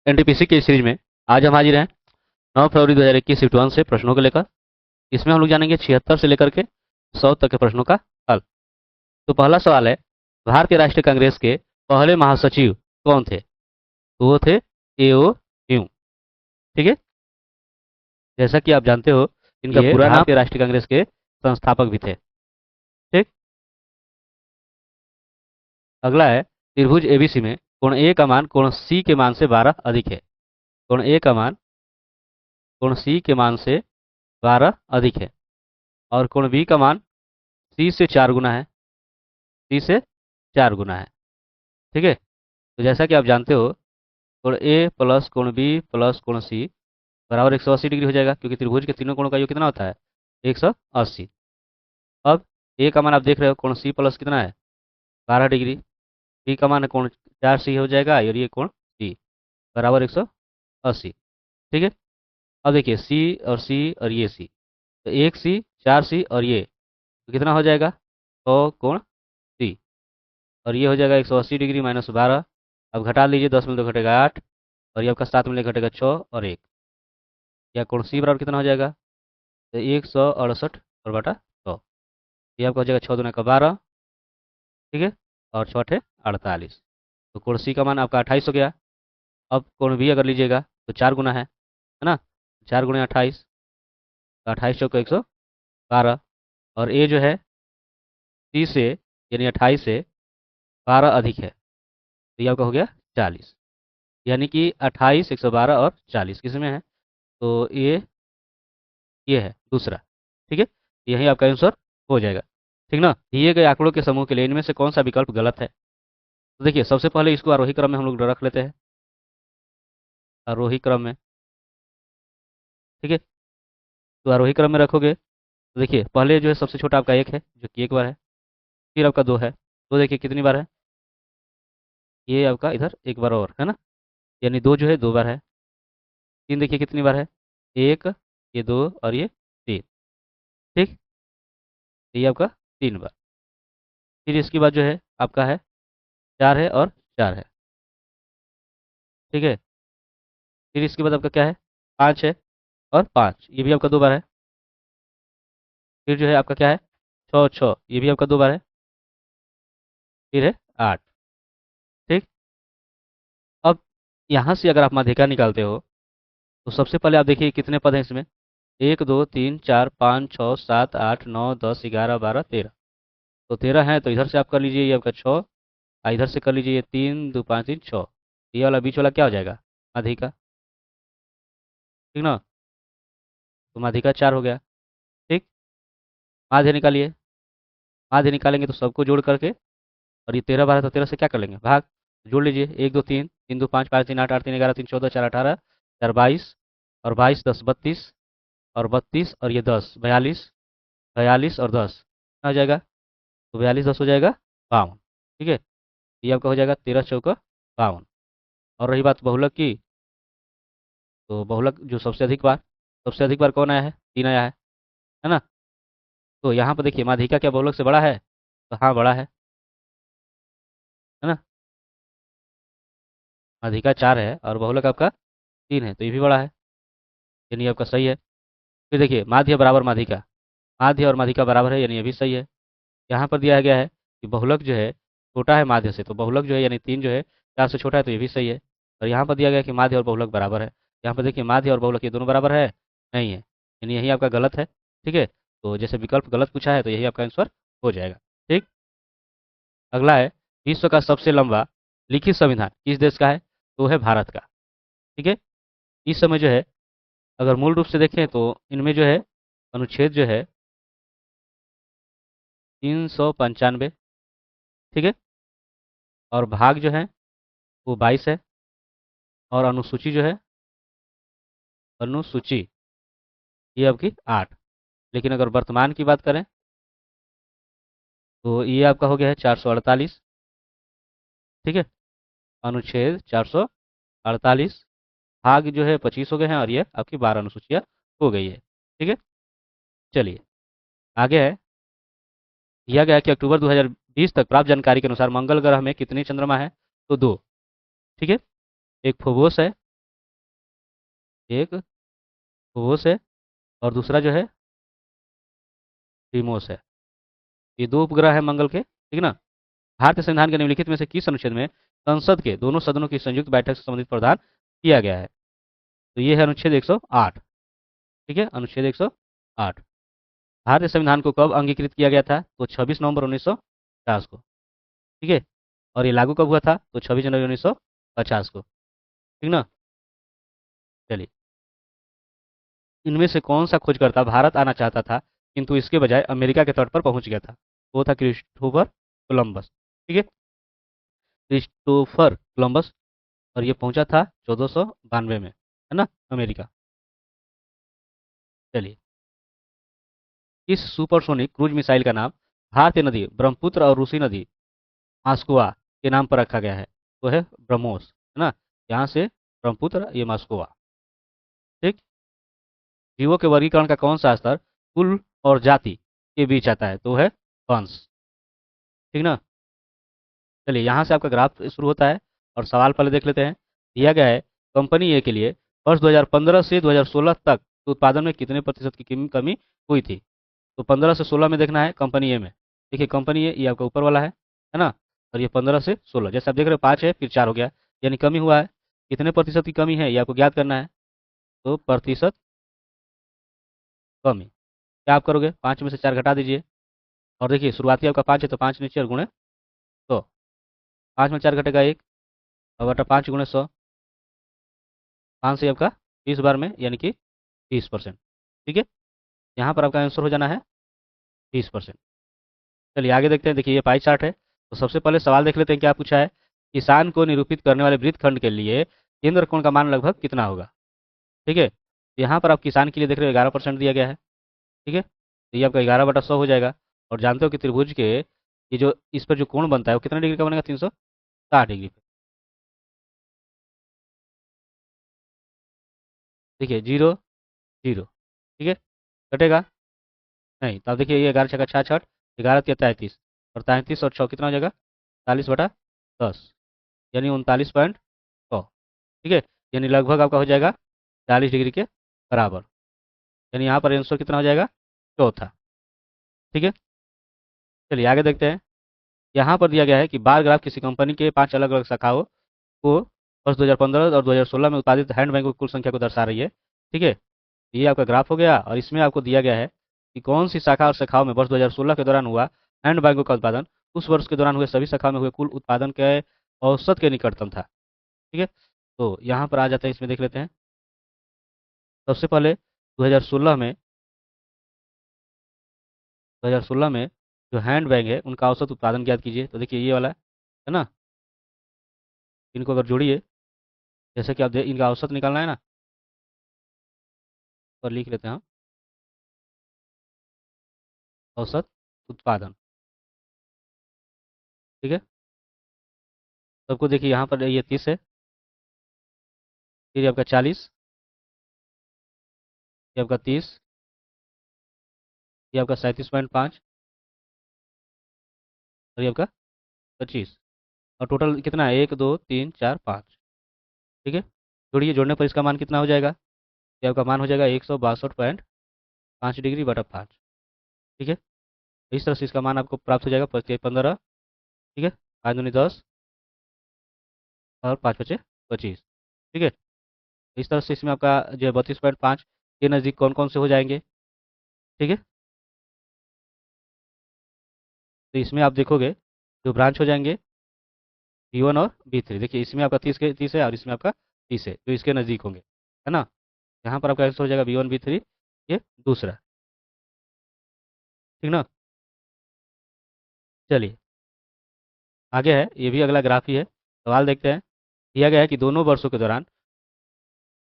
NTPC की series में आज हम हाजिर हैं 9 फरवरी 2021 शिफ्ट 1 से प्रश्नों को लेकर। इसमें हम लोग जानेंगे 76 से लेकर के 100 तक के प्रश्नों का हल। तो पहला सवाल है, भारतीय राष्ट्रीय कांग्रेस के पहले महासचिव कौन थे? तो वो थे एओ ह्यू। ठीक है, जैसा कि आप जानते हो इनका ये पूरा नाम भारतीय राष्ट्रीय कांग्रेस के संस्थापक भी थे। ठीक, अगला है, त्रिभुज एबीसी में कोण ए का मान कोण सी के मान से 12 अधिक है। कोण ए का मान कोण सी के मान से 12 अधिक है और कोण बी का मान सी से 4 गुना है। सी से 4 गुना है। ठीक है, तो जैसा कि आप जानते हो कोण ए प्लस कोण बी प्लस कोण सी बराबर 180 डिग्री हो जाएगा, क्योंकि त्रिभुज के तीनों कोणों का योग कितना होता है? 180। अब ए का मान आप देख रहे हो, कोण सी प्लस कितना है? 12 डिग्री। बी का मान कोण 4 सी हो जाएगा और ये कोण सी बराबर 180। ठीक है, अब देखिए सी और सी और ये सी, तो 1 सी 4 सी और ये तो कितना हो जाएगा? 100 कोण सी और ये हो जाएगा 180 डिग्री माइनस 12। अब घटा लीजिए, 10 में 2 घटेगा 8 और ये आपका 7 में घटेगा 6 और 1। या कोण सी बराबर कितना हो जाएगा? तो 168 और बटा 100, ये आपका हो जाएगा 6 दूना का 12। ठीक है, और 6 48। तो कोण सी का मान आपका 28 हो गया। अब कोण बी अगर लीजिएगा तो 4 गुना है ना? 4 गुणे 28, तो 28 चौको 112 और ए जो है सी से यानी 28 से 12 अधिक है, तो ये आपका हो गया 40। यानी कि 28, 112 और 40 किस में है? तो ये है दूसरा। ठीक है, यही आपका आंसर हो जाएगा। ठीक ना? दिए गए आंकड़ों के समूह के लिए इनमें से कौन सा विकल्प गलत है? तो देखिए, सबसे पहले इसको आरोही क्रम में हम लोग रख लेते हैं। आरोही क्रम में, ठीक है, तो आरोही क्रम में रखोगे तो देखिए पहले जो है सबसे छोटा आपका 1 है, जो कि 1 बार है। फिर आपका 2 है, तो देखिए कितनी बार है? ये आपका इधर 1 बार और है ना, यानी 2 जो है 2 बार है। 3 देखिए कितनी बार है? 1, ये 2 और ये 3। ठीक, ये आपका 3 बार। फिर इसके बाद जो है आपका है 4 है और 4 है। ठीक है, फिर इसके बाद आपका क्या है? 5 है और 5, ये भी आपका 2 बार है। फिर जो है आपका क्या है? 6 6, ये भी आपका 2 बार है। फिर है 8। ठीक, अब यहाँ से अगर आप माध्यिका निकालते हो तो सबसे पहले आप देखिए कितने पद हैं इसमें? 1 2 3 4 5 6 7 8 9 10 11 12 13। तो 13 है, तो इधर से आप कर लीजिए ये आपका 6 और इधर से कर लीजिए ये 3 2 5 3 6। ये वाला बीच वाला क्या हो जाएगा? माध्यिका। ठीक ना? तो माध्यिका 4 हो गया। ठीक, माध्य निकालिए। माध्य निकालेंगे तो सबको जोड़ करके, और ये 13 12, तो 13 से क्या कर लेंगे? भाग। जोड़ लीजिए, 1 2 3 3 2 5 5 3 8 8 3 11 3 14 4 18 4 22 और 22 10 32 और 32 और ये 10 42, 42 और 10 कितना हो जाएगा? तो 42 10 हो जाएगा 52। ठीक है, ये आपका हो जाएगा 13 चौका 52। और रही बात बहुलक की, तो बहुलक जो सबसे अधिक बार कौन आया है? 3 आया है ना? तो यहाँ पर देखिए माध्यिका क्या बहुलक से बड़ा है? तो हाँ बड़ा है ना? माध्यिका 4 है और बहुलक आपका 3 है, तो ये भी बड़ा है, यानी आपका सही है। फिर देखिए माध्य बराबर माध्यिका, माध्य और माध्यिका बराबर है, यानी ये भी सही है। यहाँ पर दिया गया है कि बहुलक जो है छोटा है माध्य से, तो बहुलक जो है यानी 3 जो है 4 से छोटा है, तो ये भी सही है। और यहाँ पर दिया गया है कि माध्य और बहुलक बराबर है। यहाँ पर देखिए माध्य और बहुलक ये दोनों बराबर है, नहीं है, यानी यही आपका गलत है। ठीक है, तो जैसे विकल्प गलत पूछा है तो यही आपका आंसर हो जाएगा। ठीक, अगला है, विश्व का सबसे लंबा लिखित संविधान किस देश का है? तो वो है भारत का। ठीक है, इस समय जो है अगर मूल रूप से देखें तो इनमें जो है अनुच्छेद जो है 395। ठीक है, और भाग जो है वो 22 है और अनुसूची जो है अनुसूची ये आपकी 8। लेकिन अगर वर्तमान की बात करें तो ये आपका हो गया है 448। ठीक है, अनुच्छेद 448, भाग जो है 25 हो गए हैं और ये आपकी 12 अनुसूचियाँ हो गई है। ठीक है, चलिए आगे है, दिया गया है कि अक्टूबर 2020 तक प्राप्त जानकारी के अनुसार मंगल ग्रह में कितने चंद्रमा है? तो 2। ठीक है, एक फोबोस है एक फोबोस है और दूसरा जो है डीमोस है। ये दो उपग्रह है मंगल के, ठीक ना। भारतीय संविधान के निम्नलिखित में से किस अनुच्छेद में संसद के दोनों सदनों की संयुक्त बैठक से संबंधित प्रावधान किया गया है? तो ये है अनुच्छेद 108। ठीक है, अनुच्छेद 108। भारतीय संविधान को कब अंगीकृत किया गया था? तो 26 नवंबर 1950 को। ठीक है, और ये लागू कब हुआ था? तो 26 जनवरी 1950 को। ठीक ना। चलिए, इनमें से कौन सा खोजकर्ता भारत आना चाहता था किंतु इसके बजाय अमेरिका के तट पर पहुंच गया था? वो था क्रिस्टोफर कोलंबस। ठीक है, क्रिस्टोफर कोलंबस। और ये पहुंचा था 1492 में, है ना, अमेरिका। चलिए, इस सुपरसोनिक क्रूज मिसाइल का नाम भारतीय नदी ब्रह्मपुत्र और रूसी नदी मास्कोवा के नाम पर रखा गया है। तो है ब्रह्मोस, है ना। यहाँ से ब्रह्मपुत्र, ये मास्कोवा। ठीक। जीवों के वर्गीकरण का कौन सा स्तर कुल और जाति के बीच आता है? तो है वंश। ठीक ना। चलिए, यहाँ से आपका ग्राफ शुरू होता है और सवाल पहले देख लेते हैं। दिया गया है कंपनी ए के लिए वर्ष 2015 से 2016 तक उत्पादन में कितने प्रतिशत की कमी हुई थी? तो 15 से 16 में देखना है कंपनी ए में। देखिए, कंपनी ए ये आपका ऊपर वाला है ना। और ये 15 से 16, जैसे आप देख रहे हो 5 है फिर 4 हो गया, यानी कमी हुआ है। कितने प्रतिशत की कमी है ये आपको ज्ञात करना है। तो प्रतिशत कमी, क्या आप करोगे? 5 में से 4 घटा दीजिए। और देखिए, शुरुआती आपका 5 है तो 5 नीचे और गुणे 100। 5 में 4 घटेगा 1 और बटा 5 गुणे 100। 5 से आपका 20 बार में, यानी कि 30%। ठीक है, यहाँ पर आपका आंसर हो जाना है 30%। चलिए आगे देखते हैं। देखिए, ये पाई चार्ट है। तो सबसे पहले सवाल देख लेते हैं क्या पूछा है। किसान को निरूपित करने वाले वृत्तखंड के लिए केंद्र कोण का मान लगभग कितना होगा? ठीक है, यहाँ पर आप किसान के लिए देख रहे हो 11% दिया गया है। ठीक है, तो ये आपका 11/100 हो जाएगा। और जानते हो कि त्रिभुज के ये जो इस पर जो कोण बनता है वो कितने डिग्री का बनेगा? 360 डिग्री पे। देखिए, जीरो जीरो। ठीक है, कटेगा नहीं। तब देखिए, ये 11 छक्का 66, 11 तिया 33, और 33 और 6 कितना हो जाएगा? 40/10, यानी 39.100। ठीक है, यानी लगभग आपका हो जाएगा 40 डिग्री के बराबर। यानी यहाँ पर आंसर कितना हो जाएगा? चौथा। ठीक है, चलिए आगे देखते हैं। यहाँ पर दिया गया है कि बार ग्राफ किसी कंपनी के 5 अलग अलग शाखाओं को वर्ष 2015 और 2016 में उत्पादित हैंड बैगों की कुल संख्या को दर्शा रही है। ठीक है, ये आपका ग्राफ हो गया और इसमें आपको दिया गया है कि कौन सी शाखा और शाखाओं में वर्ष 2016 के दौरान हुआ हैंड बैगों का उत्पादन उस वर्ष के दौरान हुए सभी शाखाओं में हुए कुल उत्पादन के औसत के निकटतम था। ठीक है, तो यहाँ पर आ जाते हैं, इसमें देख लेते हैं। सबसे पहले 2016 में 2016 में जो हैंड बैग है उनका औसत उत्पादन ज्ञात कीजिए। तो देखिए, ये वाला है ना, इनको अगर जोड़िए, जैसे कि आप इनका औसत निकालना है ना, और लिख लेते हैं हम औसत उत्पादन। ठीक है, सबको देखिए, यहाँ पर ये 30 है, फिर ये आपका 40, ये आपका 30, ये आपका 37.5, और ये आपका 25। और टोटल कितना है? 1 2 3 4 5। ठीक है, जोड़िए, जोड़ने पर इसका मान कितना हो जाएगा? ये आपका मान हो जाएगा 162.5 डिग्री बटा 5। ठीक है, इस तरह से इसका मान आपको प्राप्त हो जाएगा 15। ठीक है, 5 दूनी 10 और 5 बचे 25। ठीक है, इस तरह से इसमें आपका जो है 32.5 के नज़दीक कौन कौन से हो जाएंगे? ठीक है, तो इसमें आप देखोगे जो ब्रांच हो जाएंगे B1 और B3। देखिए, इसमें आपका 30 है और इसमें आपका 30 है, जो इसके नज़दीक होंगे, है ना। यहाँ पर आपका आंसर हो जाएगा B1 B3, ये दूसरा। ठीक ना। चलिए आगे है, ये भी अगला ग्राफ ही है। सवाल देखते हैं। दिया गया है कि दोनों वर्षों के दौरान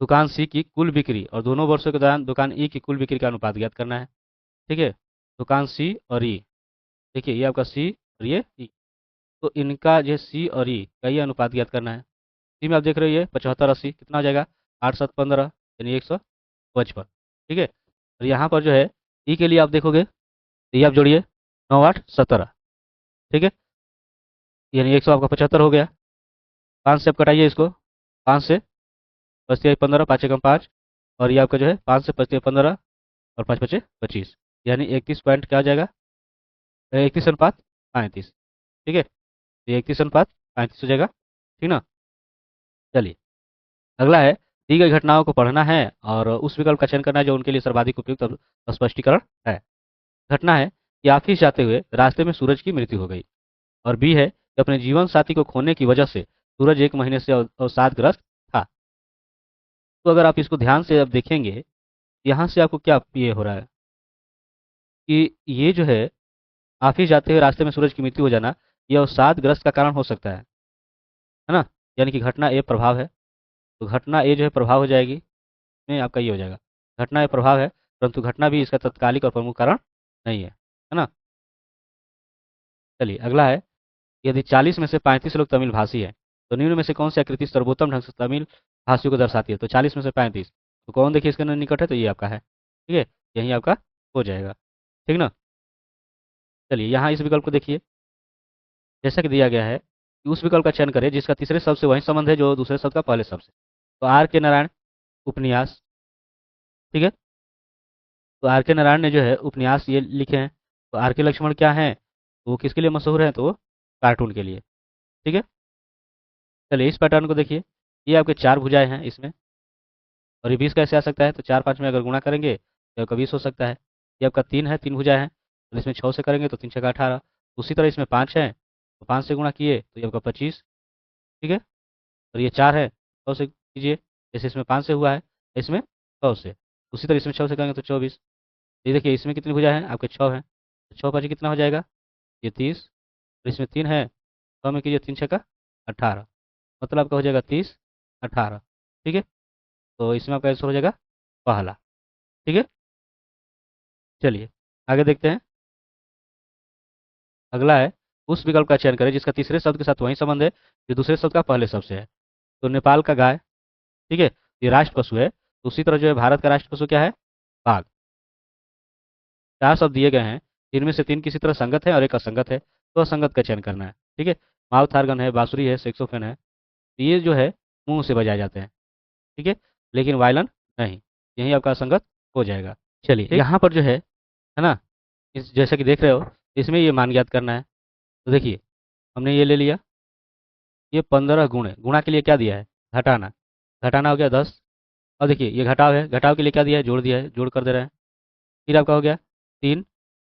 दुकान सी की कुल बिक्री और दोनों वर्षों के दौरान दुकान ई की कुल बिक्री का अनुपात ज्ञात करना है। ठीक है, दुकान सी और ई, देखिए ये आपका सी और ये ई, तो इनका जो सी और ई का ये अनुपात ज्ञात करना है। सी में आप देख रहे हो ये 75 80 कितना हो जाएगा? 8 7 15, यानी 155। ठीक है, और यहाँ पर जो है ई के लिए आप देखोगे तो ये आप जोड़िए 9 8 17। ठीक है, यानी 100 आपका 75 हो गया। 5 से आप कटाइए इसको, 5 से बचती है 15, 5 एकम 5, और ये आपका जो है 5 से 15 और 5 पचे 25, यानी 31 पॉइंट क्या हो जाएगा, 31:35। ठीक है, ये 31:35 हो जाएगा। ठीक ना। चलिए, अगला है, दी गई घटनाओं को पढ़ना है और उस विकल्प का चयन करना है जो उनके लिए सर्वाधिक उपयुक्त और स्पष्टीकरण है। घटना है कि ऑफिस जाते हुए रास्ते में सूरज की मृत्यु हो गई। और बी है कि अपने जीवन साथी को खोने की वजह से सूरज 1 महीने से अवसादग्रस्त था। तो अगर आप इसको ध्यान से अब देखेंगे, यहाँ से आपको क्या ये हो रहा है कि ये जो है ऑफिस जाते हुए रास्ते में सूरज की मृत्यु हो जाना, यह अवसादग्रस्त का कारण हो सकता है ना। यानी कि घटना ए प्रभाव है, तो घटना ए जो है प्रभाव हो जाएगी, में आपका ये हो जाएगा, घटना ए प्रभाव है, परंतु घटना भी इसका तत्कालिक और प्रमुख कारण नहीं है ना। चलिए, अगला है, यदि 40 में से 35 लोग तमिल भाषी हैं, तो निम्न में से कौन सी आकृति सर्वोत्तम ढंग से तमिल भाषियों को दर्शाती है। तो 40 में से 35, तो कौन देखिए इसके अंदर निकट है, तो ये आपका है। ठीक है, यही आपका हो जाएगा। ठीक ना। चलिए, यहाँ इस विकल्प को देखिए, जैसा कि दिया गया है कि उस विकल्प का चयन करें जिसका तीसरे शब्द से वही संबंध है जो दूसरे शब्द का पहले शब्द से। तो आर के नारायण उपन्यास। ठीक है, तो आर के नारायण ने जो है उपन्यास ये लिखे हैं। तो आर के लक्ष्मण क्या हैं, तो वो किसके लिए मशहूर हैं, तो वो कार्टून के लिए। ठीक है, चलिए इस पैटर्न को देखिए, ये आपके 4 भुजाएं हैं इसमें, और ये 20 कैसे आ सकता है, तो 4 5 में अगर गुणा करेंगे तो आपका 20 हो सकता है। ये आपका 3 है, 3 भुजाएं हैं, तो इसमें 6 से करेंगे तो 3 6 18। उसी तरह इसमें 5 है, तो 5 से गुणा किए तो ये आपका 25। ठीक है, और ये 4 है, 100 से कीजिए, जैसे इसमें 5 से हुआ है, इसमें 100 से। उसी तरह इसमें 6 से करेंगे तो 24। ये देखिए इसमें कितनी भुजा है, आपके 6 है, तो 6 5 कितना हो जाएगा, ये 30। और इसमें 3 है, 100 में कीजिए 3 6 18, मतलब आपका हो जाएगा 30 18। ठीक है, तो इसमें आपका आंसर हो जाएगा पहला। ठीक है, चलिए आगे देखते हैं। अगला है, उस विकल्प का चयन करें जिसका तीसरे शब्द के साथ वही संबंध है जो दूसरे शब्द का पहले शब्द से है। तो नेपाल का गाय। ठीक है, ये राष्ट्र पशु है, तो उसी तरह जो है भारत का राष्ट्र पशु क्या है, बाघ। 4 शब्द दिए गए हैं, जिनमें से 3 किसी तरह संगत है और एक असंगत है, तो असंगत का चयन करना है। ठीक है, माउथ ऑर्गन है, बांसुरी है, सेक्सोफोन है, तो ये जो है मुंह से बजाए जाते हैं। ठीक है, लेकिन वायलन नहीं, यही आपका असंगत हो जाएगा। चलिए, यहाँ पर जो है ना, इस जैसा कि देख रहे हो, इसमें ये मान ज्ञात करना है। तो देखिए, हमने ये ले लिया, ये 15 गुण है, गुणा के लिए क्या दिया है, घटाना। घटाना हो गया 10। और देखिए ये घटाव है, घटाव के लिए क्या दिया है, जोड़ दिया है, जोड़ कर दे रहे हैं। फिर आपका हो गया 3,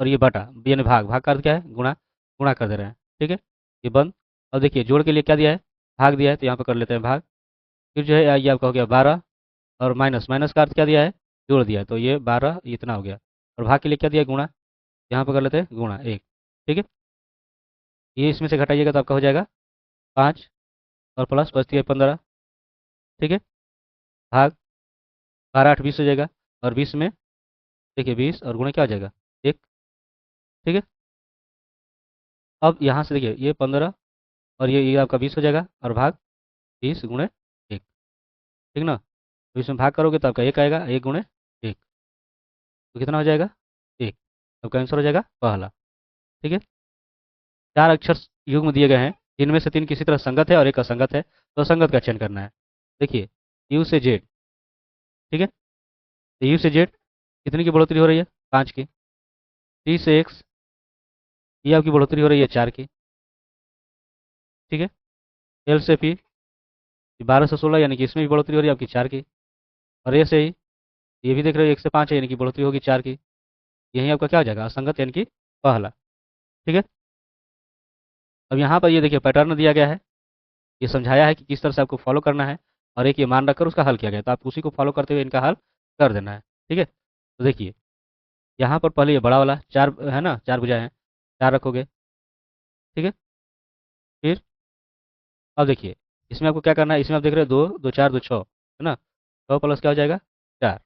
और ये बटा, यानी भाग, भाग का अर्थ क्या है, गुणा, गुणा कर दे रहे हैं। ठीक है, ये बंद। और देखिए जोड़ के लिए क्या दिया है, भाग दिया है, तो यहाँ पर कर लेते हैं भाग। फिर जो है ये आपका हो गया 12, और माइनस, माइनस का अर्थ क्या दिया है, जोड़ दिया है, तो ये 12 इतना हो गया। और भाग के लिए क्या दिया है, गुणा, यहाँ पर कर लेते हैं गुणा 1। ठीक है, ये इसमें से घटाइएगा तो आपका हो जाएगा 5, और प्लस बचती है 15। ठीक है, भाग, 12 8 20 हो जाएगा, और 20 में देखिए 20 और गुणा क्या हो जाएगा, 1। ठीक है, अब यहाँ से देखिए ये 15, और ये आपका 20 हो जाएगा, और भाग 20 गुणे 1। ठीक ना, तो इसमें भाग करोगे तो आपका 1 आएगा, 1 गुणे 1, तो कितना हो जाएगा, 1। आपका आंसर हो जाएगा पहला। ठीक है, 4 अक्षर युग्म दिए गए हैं, जिनमें से 3 किसी तरह संगत है और एक असंगत है, तो असंगत का चयन करना है। देखिए, यू से जेड। ठीक है, तो यू से जेड कितनी की बढ़ोतरी हो रही है, 5 की। टी से एक्स, ये आपकी बढ़ोतरी हो रही है 4 की। ठीक है, एल से पी, 12 से 16, यानी कि इसमें भी बढ़ोतरी हो रही है आपकी 4 की। और ए से ही, ये भी देख रहे हो 1 से 5 है, यानी कि बढ़ोतरी होगी 4 की। यही आपका क्या हो जाएगा, असंगत, यानी कि पहला। ठीक है, अब यहाँ पर ये देखिए पैटर्न दिया गया है, ये समझाया है कि किस तरह से आपको फॉलो करना है, और एक ये मान रखकर उसका हल किया गया, तो आप उसी को फॉलो करते हुए इनका हल कर देना है। ठीक है, तो देखिए यहाँ पर पहले ये बड़ा वाला 4 है ना, 4 भुजाएं हैं, 4 रखोगे। ठीक है, फिर अब देखिए इसमें आपको क्या करना है, इसमें आप देख रहे हो 2 2 4 2 6 है ना, 6 प्लस क्या हो जाएगा, 4।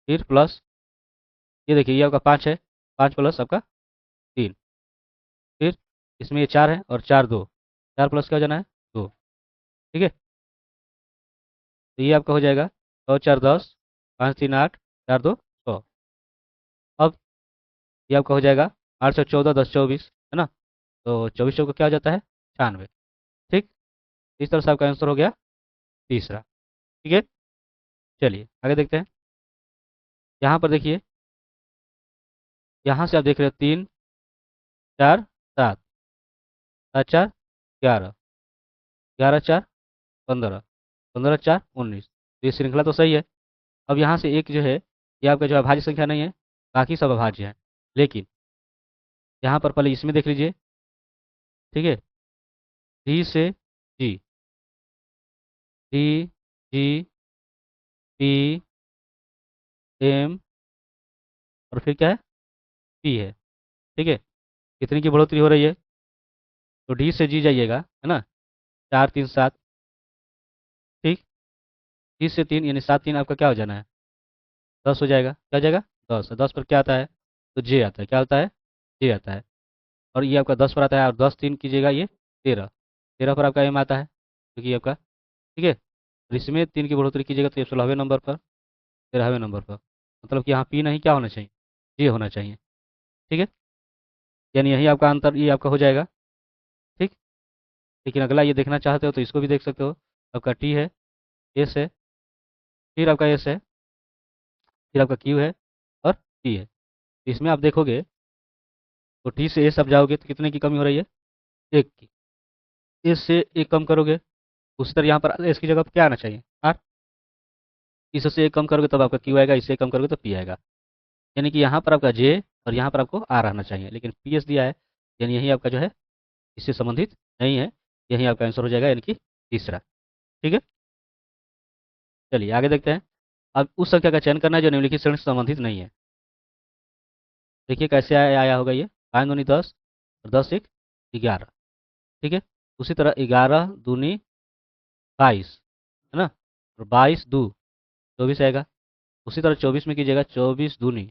फिर प्लस, ये देखिए ये आपका 5 है, 5 प्लस आपका 3। फिर इसमें ये 4 है, और 4 2, 4 प्लस क्या हो जाना है, 2। ठीक है, तो ये आपका हो जाएगा 6 4 10, 5 3 8, 4 2 6। अब ये आपका हो जाएगा 8 से 14 10 24 है ना, तो 24 चौका क्या हो जाता है, 96। ठीक, इस तरह से आपका आंसर हो गया तीसरा। ठीक है, चलिए आगे देखते हैं। यहाँ पर देखिए, यहाँ से आप देख रहे हो 3 4 7, 7 4 11, 11 4 15, 15 4 19। तो ये श्रृंखला तो सही है। अब यहाँ से एक जो है, ये आपका जो अभाज्य संख्या नहीं है, बाकी सब अभाज्य है। लेकिन यहाँ पर पहले इसमें देख लीजिए, ठीक है। डी से जी, डी जी पी एम, और फिर क्या है, पी है, ठीक है। कितनी की बढ़ोतरी हो रही है? तो डी से जी जाइएगा, है ना, 4 3 7, ठीक। 30 से 3 यानी 7 3 आपका क्या हो जाना है, 10 हो जाएगा। क्या हो जाएगा, 10। 10 पर क्या आता है, तो जे आता है। क्या आता है, जे आता है। और ये आपका 10 पर आता है, और 10 3 कीजिएगा, ये 13। 13 पर आपका एम आता है, क्योंकि आपका, ठीक है। और इसमें 3 की बढ़ोतरी कीजिएगा तो ये 16वें नंबर पर, 13वें नंबर पर। मतलब कि यहाँ पी नहीं, क्या होना चाहिए, जे होना चाहिए, ठीक है। यानी यही आपका आंसर, ये आपका हो जाएगा, ठीक। लेकिन अगला ये देखना चाहते हो तो इसको भी देख सकते हो। आपका टी है, एस है, फिर आपका एस है, फिर आपका क्यू है, और पी है। तो इसमें आप देखोगे तो टी से एस आप जाओगे तो कितने की कमी हो रही है, एक की। एस से एक कम करोगे, उस तरह यहाँ पर एस की जगह पर क्या आना चाहिए, आर। इससे एक कम करोगे तब आपका क्यू आएगा, इससे एक कम करोगे तो पी आएगा। यानी कि यहाँ पर आपका जे और यहाँ पर आपको आर आना चाहिए, लेकिन पी एस दिया है, यानी यही आपका जो है इससे संबंधित नहीं है। यही आपका आंसर हो जाएगा, यानी कि तीसरा, ठीक है। चलिए आगे देखते हैं। अब उस संख्या का चयन करना है जो निम्नलिखित श्रेणी से संबंधित नहीं है। देखिए कैसे आया होगा ये, 5 दूनी 10 और 10 एक 11, ठीक है। उसी तरह 11 दूनी 22, है ना, और 22 दो 24 आएगा। उसी तरह 24 में कीजिएगा, 24 दूनी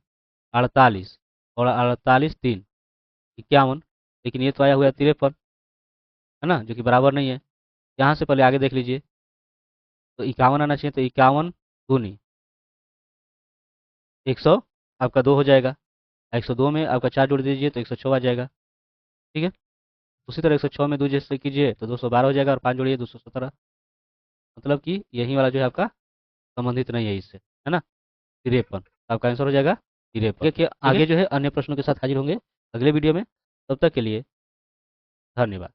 48, और 48 3 51। लेकिन ये तो आया हुआ है 53, है ना, जो कि बराबर नहीं है। यहाँ से पहले आगे देख लीजिए, तो 51 आना चाहिए, तो 51 दूनी 100, आपका 2 हो जाएगा। 102 में आपका 4 जोड़ दीजिए तो 106 आ जाएगा, ठीक है। उसी तरह 106 में 2 जैसे कीजिए तो 212 हो जाएगा, और 5 जोड़िए 217। मतलब कि यही वाला जो है आपका संबंधित नहीं है इससे, है ना, 53। आपका आंसर हो जाएगा 53। देखिए आगे जो है अन्य प्रश्नों के साथ हाजिर होंगे अगले वीडियो में। तब तक के लिए धन्यवाद।